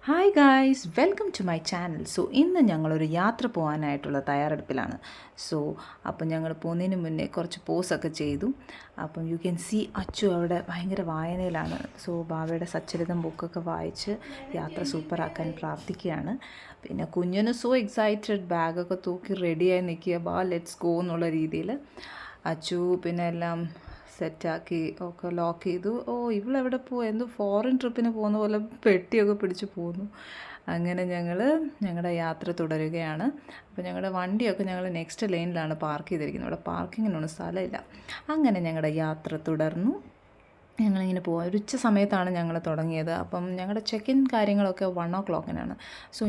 Hi guys, welcome to my channel. So ഇന്ന് ഞങ്ങളൊരു യാത്ര പോകാനായിട്ടുള്ള തയ്യാറെടുപ്പിലാണ്. അപ്പം ഞങ്ങൾ പോകുന്നതിന് മുന്നേ കുറച്ച് പോസൊക്കെ ചെയ്തു. അപ്പം യു ക്യാൻ സി അച്ചു അവിടെ ഭയങ്കര വായനയിലാണ്. ബാവയുടെ സച്ചരിതം ബുക്കൊക്കെ വായിച്ച് യാത്ര സൂപ്പറാക്കാൻ പ്രാർത്ഥിക്കുകയാണ്. പിന്നെ കുഞ്ഞിന് എക്സൈറ്റഡ്, ബാഗൊക്കെ തൂക്കി റെഡിയായി നിൽക്കുക, ലെറ്റ്സ് ഗോ എന്നുള്ള രീതിയിൽ. അച്ചു പിന്നെ എല്ലാം സെറ്റാക്കി ഒക്കെ ലോക്ക് ചെയ്തു. ഇവളെവിടെ പോവുക, എന്തോ ഫോറിൻ ട്രിപ്പിന് പോകുന്ന പോലെ പെട്ടിയൊക്കെ പിടിച്ച് പോകുന്നു. അങ്ങനെ ഞങ്ങളുടെ യാത്ര തുടരുകയാണ്. അപ്പോൾ ഞങ്ങളുടെ വണ്ടിയൊക്കെ ഞങ്ങൾ നെക്സ്റ്റ് ലൈനിലാണ് പാർക്ക് ചെയ്തിരിക്കുന്നത്. ഇവിടെ പാർക്കിങ്ങിനൊന്നും സ്ഥലമില്ല. അങ്ങനെ ഞങ്ങളുടെ യാത്ര തുടർന്നു. ഞങ്ങളിങ്ങനെ പോകാം. ഒരു ഉച്ച സമയത്താണ് ഞങ്ങൾ തുടങ്ങിയത്. അപ്പം ഞങ്ങളുടെ ചെക്ക് ഇൻ കാര്യങ്ങളൊക്കെ 1 o'clock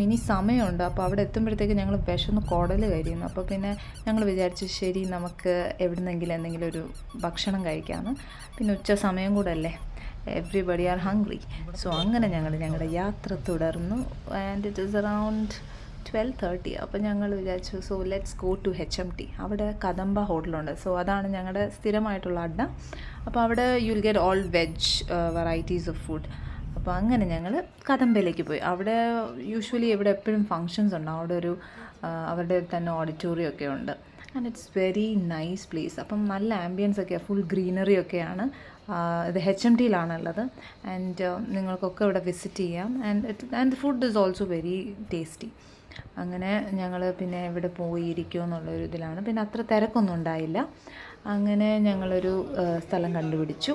ഇനി സമയമുണ്ട്. അപ്പോൾ അവിടെ എത്തുമ്പോഴത്തേക്ക് ഞങ്ങൾ വിശന്ന് കുടൽ കരിയുന്നു. അപ്പോൾ പിന്നെ ഞങ്ങൾ വിചാരിച്ചു ശരി നമുക്ക് എന്തെങ്കിലും ഒരു ഭക്ഷണം കഴിക്കാമെന്ന്. പിന്നെ ഉച്ച സമയം കൂടെ അല്ലേ, എവ്രിബഡി ആർ ഹംഗ്രി. അങ്ങനെ ഞങ്ങളുടെ യാത്ര തുടർന്നു. And it is around 12:30. അപ്പോൾ ഞങ്ങൾ വിചാരിച്ചു ലെറ്റ്സ് ഗോ ടു HMT. അവിടെ കദംബ ഹോട്ടലുണ്ട്. അതാണ് ഞങ്ങളുടെ സ്ഥിരമായിട്ടുള്ള അഡ്ഡ. അപ്പോൾ അവിടെ you will get all veg varieties of food. അപ്പോൾ അങ്ങനെ ഞങ്ങൾ കദംബയിലേക്ക് പോയി. അവിടെ യൂഷ്വലി ഇവിടെ എപ്പോഴും ഫങ്ഷൻസ് ഉണ്ട്. അവിടെ അവരുടെ തന്നെ ഓഡിറ്റോറിയം ഒക്കെ ഉണ്ട്. And it's very nice place. അപ്പം നല്ല ആംബിയൻസ് ഒക്കെയാണ്, ഫുൾ ഗ്രീനറി ഒക്കെയാണ്. ഇത് HMTയിലാണുള്ളത്. ആൻഡ് നിങ്ങൾക്കൊക്കെ ഇവിടെ വിസിറ്റ് ചെയ്യാം. And food is also very tasty. അങ്ങനെ ഞങ്ങൾ പിന്നെ ഇവിടെ പോയിരിക്കുമോ എന്നുള്ളൊരു ഇതിലാണ്. പിന്നെ അത്ര തിരക്കൊന്നും ഉണ്ടായില്ല. അങ്ങനെ ഞങ്ങളൊരു സ്ഥലം കണ്ടുപിടിച്ചു.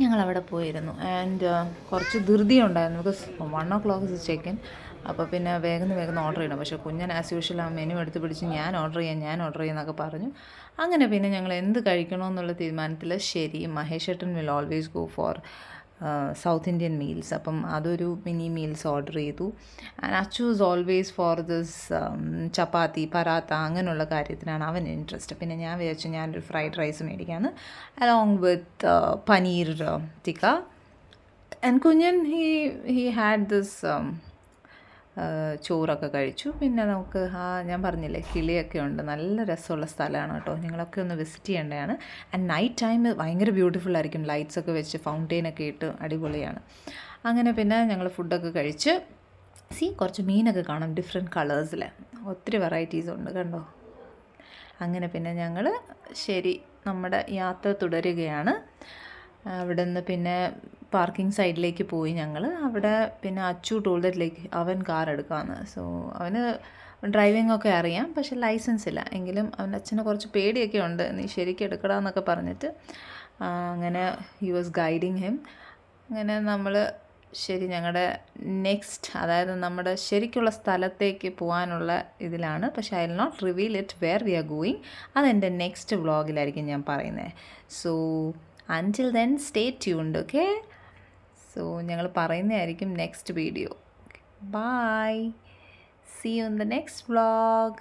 ഞങ്ങളവിടെ പോയിരുന്നു. ആൻഡ് കുറച്ച് ധൃതി ഉണ്ടായിരുന്നു. Because 1 o'clock check in. അപ്പോൾ പിന്നെ വേഗം ഓർഡർ ചെയ്യണം. പക്ഷേ കുഞ്ഞൻ ആസ് യൂഷ്വൽ ആ മെനു എടുത്ത് പിടിച്ച് ഞാൻ ഓർഡർ ചെയ്യാമെന്നൊക്കെ പറഞ്ഞു. അങ്ങനെ പിന്നെ ഞങ്ങൾ എന്ത് കഴിക്കണമെന്നുള്ള തീരുമാനത്തിൽ ശരി മഹേഷ് ഏട്ടൻ will always go for south Indian meals. അപ്പം അതൊരു മിനി മീൽസ് ഓർഡർ ചെയ്തു. And Achu is always for this chapati paratha അങ്ങനെയുള്ള കാര്യത്തിനാണ് അവൻ ഇൻട്രസ്റ്റ്. പിന്നെ ഞാൻ വിചാരിച്ചു ഞാനൊരു ഫ്രൈഡ് റൈസ് മേടിക്കാമെന്ന്, along with paneer tikka. And Kunjan he had this ചോറൊക്കെ കഴിച്ചു. പിന്നെ നമുക്ക് ഞാൻ പറഞ്ഞില്ലേ കിളിയൊക്കെ ഉണ്ട്, നല്ല രസമുള്ള സ്ഥലമാണ് കേട്ടോ. നിങ്ങളൊക്കെ ഒന്ന് വിസിറ്റ് ചെയ്യേണ്ടതാണ്. ആൻഡ് നൈറ്റ് ടൈം ഭയങ്കര ബ്യൂട്ടിഫുൾ ആയിരിക്കും, ലൈറ്റ്സൊക്കെ വെച്ച് ഫൗണ്ടെയിനൊക്കെ ഇട്ട് അടിപൊളിയാണ്. അങ്ങനെ പിന്നെ ഞങ്ങൾ ഫുഡൊക്കെ കഴിച്ച് കുറച്ച് മീനൊക്കെ കാണാം ഡിഫറെൻറ്റ് കളേഴ്സിൽ, ഒത്തിരി വെറൈറ്റീസ് ഉണ്ട് കണ്ടോ. അങ്ങനെ പിന്നെ ഞങ്ങൾ ശരി നമ്മുടെ യാത്ര തുടരുകയാണ്. അവിടെ നിന്ന് പിന്നെ പാർക്കിംഗ് സൈഡിലേക്ക് പോയി ഞങ്ങൾ. അവിടെ പിന്നെ അച്ചു ടോൾഗേറ്റിലേക്ക് അവൻ കാർ എടുക്കാമെന്ന്. അവന് ഡ്രൈവിംഗ് ഒക്കെ അറിയാം, പക്ഷെ ലൈസൻസ് ഇല്ല. എങ്കിലും അവൻ്റെ അച്ഛന് കുറച്ച് പേടിയൊക്കെ ഉണ്ട്, നീ ശരിക്കും എടുക്കടാന്നൊക്കെ പറഞ്ഞിട്ട്. അങ്ങനെ ഹി വാസ് ഗൈഡിങ് ഹിം. അങ്ങനെ നമ്മൾ ശരി ഞങ്ങളുടെ നെക്സ്റ്റ്, അതായത് നമ്മുടെ ശരിക്കുള്ള സ്ഥലത്തേക്ക് പോകാനുള്ള ഇതിലാണ്. പക്ഷേ I will not reveal it where we are going. അതെൻ്റെ നെക്സ്റ്റ് വ്ളോഗിലായിരിക്കും ഞാൻ പറയുന്നത്. Until then, stay tuned, okay? ഞങ്ങൾ പറയുന്നതായിരിക്കും next video. Bye. See you in the next vlog.